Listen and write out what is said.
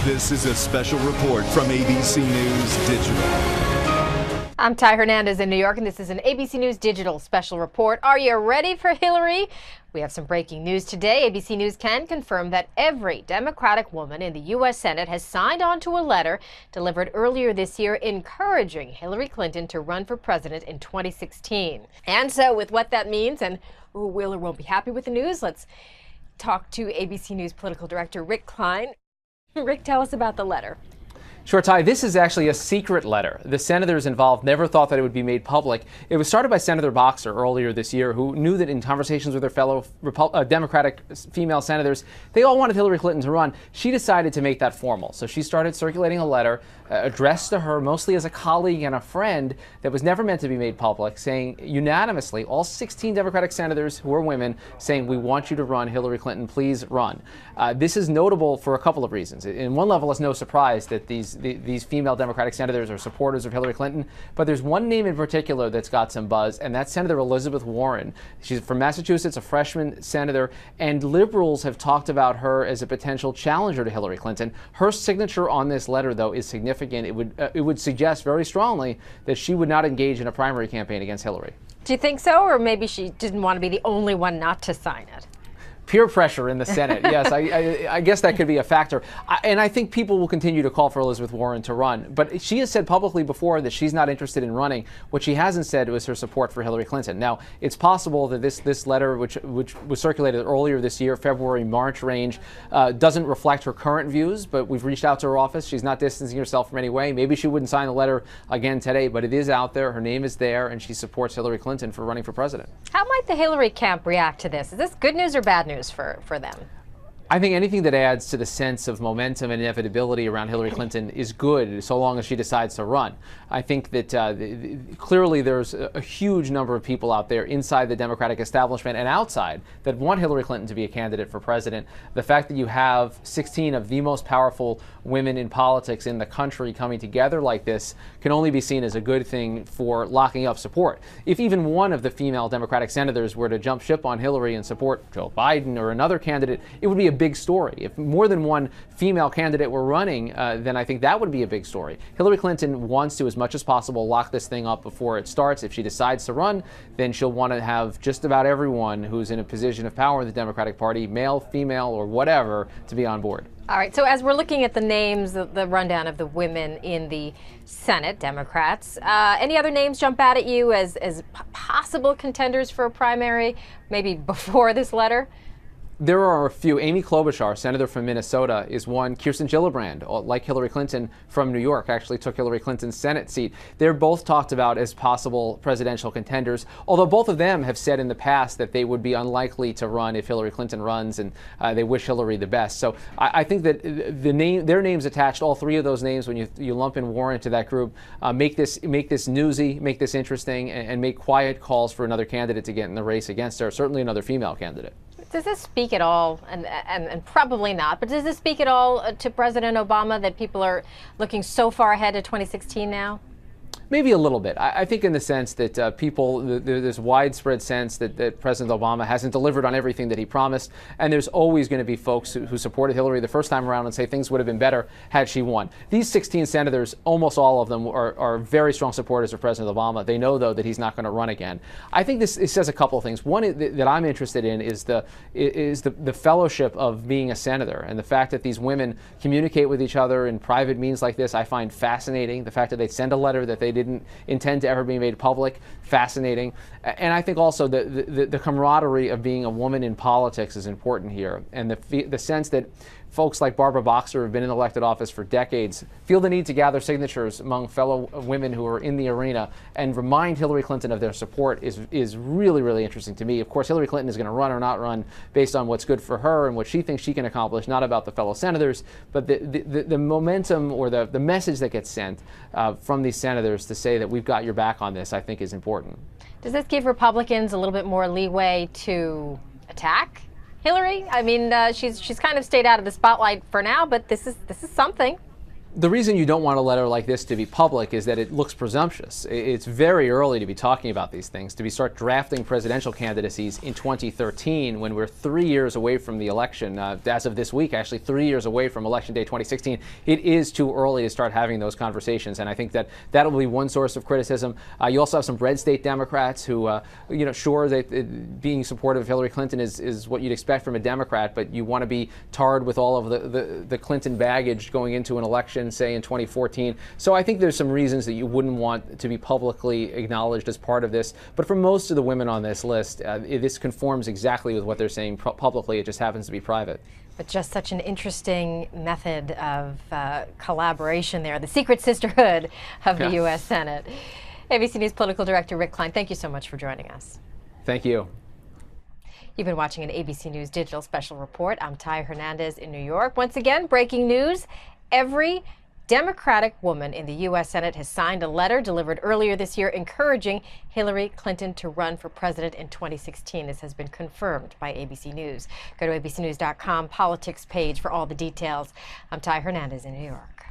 This is a special report from ABC News Digital. I'm Ty Hernandez in New York, and this is an ABC News Digital special report. Are you ready for Hillary? We have some breaking news today. ABC News can confirm that every Democratic woman in the U.S. Senate has signed on to a letter delivered earlier this year encouraging Hillary Clinton to run for president in 2016. And so with what that means and who will or won't be happy with the news, let's talk to ABC News political director Rick Klein. Rick, tell us about the letter. Sure, Ty. This is actually a secret letter. The senators involved never thought that it would be made public. It was started by Senator Boxer earlier this year, who knew that in conversations with her fellow Democratic female senators, they all wanted Hillary Clinton to run. She decided to make that formal. So she started circulating a letter addressed to her mostly as a colleague and a friend that was never meant to be made public, saying unanimously, all 16 Democratic senators who are women, saying, we want you to run, Hillary Clinton, please run. This is notable for a couple of reasons. In one level, it's no surprise that these female Democratic senators are supporters of Hillary Clinton, but there's one name in particular that's got some buzz, and that's Senator Elizabeth Warren. She's from Massachusetts, a freshman senator, and liberals have talked about her as a potential challenger to Hillary Clinton. Her signature on this letter, though, is significant. It would suggest very strongly that she would not engage in a primary campaign against Hillary. Do you think so, or maybe she didn't want to be the only one not to sign it? Peer pressure in the Senate. Yes, I guess that could be a factor. And I think people will continue to call for Elizabeth Warren to run. But she has said publicly before that she's not interested in running. What she hasn't said was her support for Hillary Clinton. Now, it's possible that this letter, which was circulated earlier this year, February, March range, doesn't reflect her current views. But we've reached out to her office. She's not distancing herself from any way. Maybe she wouldn't sign the letter again today, but it is out there. Her name is there, and she supports Hillary Clinton for running for president. How might the Hillary camp react to this? Is this good news or bad news for them? I think anything that adds to the sense of momentum and inevitability around Hillary Clinton is good, so long as she decides to run. I think that clearly there's a huge number of people out there inside the Democratic establishment and outside that want Hillary Clinton to be a candidate for president. The fact that you have 16 of the most powerful women in politics in the country coming together like this can only be seen as a good thing for locking up support. If even one of the female Democratic senators were to jump ship on Hillary and support Joe Biden or another candidate, it would be a big story. If more than one female candidate were running, then I think that would be a big story. Hillary Clinton wants to, as much as possible, lock this thing up before it starts. If she decides to run, then she'll want to have just about everyone who's in a position of power in the Democratic Party, male, female, or whatever, to be on board. All right, so as we're looking at the names, the rundown of the women in the Senate, Democrats, any other names jump out at you as possible contenders for a primary, maybe before this letter? There are a few. Amy Klobuchar, senator from Minnesota, is one. Kirsten Gillibrand, like Hillary Clinton from New York, actually took Hillary Clinton's Senate seat. They're both talked about as possible presidential contenders, although both of them have said in the past that they would be unlikely to run if Hillary Clinton runs, and they wish Hillary the best. So I think that their names attached, all three of those names, when you lump in Warren into that group, make this newsy, make this interesting, and make quiet calls for another candidate to get in the race against her, certainly another female candidate. Does this speak at all, and probably not, but does this speak at all to President Obama that people are looking so far ahead to 2016 now? Maybe a little bit. I think in the sense that there's widespread sense that President Obama hasn't delivered on everything that he promised, and there's always going to be folks who supported Hillary the first time around and say things would have been better had she won. These 16 senators, almost all of them, are very strong supporters of President Obama. They know, though, that he's not going to run again. I think it says a couple of things. One that I'm interested in is the fellowship of being a senator, and the fact that these women communicate with each other in private means like this, I find fascinating. The fact that they send a letter that they didn't intend to ever be made public, fascinating. And I think also the camaraderie of being a woman in politics is important here, and the sense that folks like Barbara Boxer, who have been in elected office for decades, feel the need to gather signatures among fellow women who are in the arena and remind Hillary Clinton of their support is really, really interesting to me. Of course, Hillary Clinton is going to run or not run based on what's good for her and what she thinks she can accomplish, not about the fellow senators, but the momentum or the message that gets sent from these senators to say that we've got your back on this, I think, is important. Does this give Republicans a little bit more leeway to attack Hillary? I mean, she's kind of stayed out of the spotlight for now, but this is something. The reason you don't want a letter like this to be public is that it looks presumptuous. It's very early to be talking about these things, to start drafting presidential candidacies in 2013 when we're 3 years away from the election. As of this week, actually 3 years away from Election Day 2016, it is too early to start having those conversations. And I think that that'll be one source of criticism. You also have some red state Democrats who, sure, that being supportive of Hillary Clinton is what you'd expect from a Democrat, but you want to be tarred with all of the Clinton baggage going into an election, say in 2014. So I think there's some reasons that you wouldn't want to be publicly acknowledged as part of this. But for most of the women on this list, this conforms exactly with what they're saying publicly. It just happens to be private. But just such an interesting method of collaboration there, the secret sisterhood of the U.S. Senate. ABC News political director Rick Klein, thank you so much for joining us. Thank you. You've been watching an ABC News Digital Special Report. I'm Ty Hernandez in New York. Once again, breaking news. Every Democratic woman in the U.S. Senate has signed a letter delivered earlier this year encouraging Hillary Clinton to run for president in 2016. This has been confirmed by ABC News. Go to abcnews.com politics page for all the details. I'm Ty Hernandez in New York.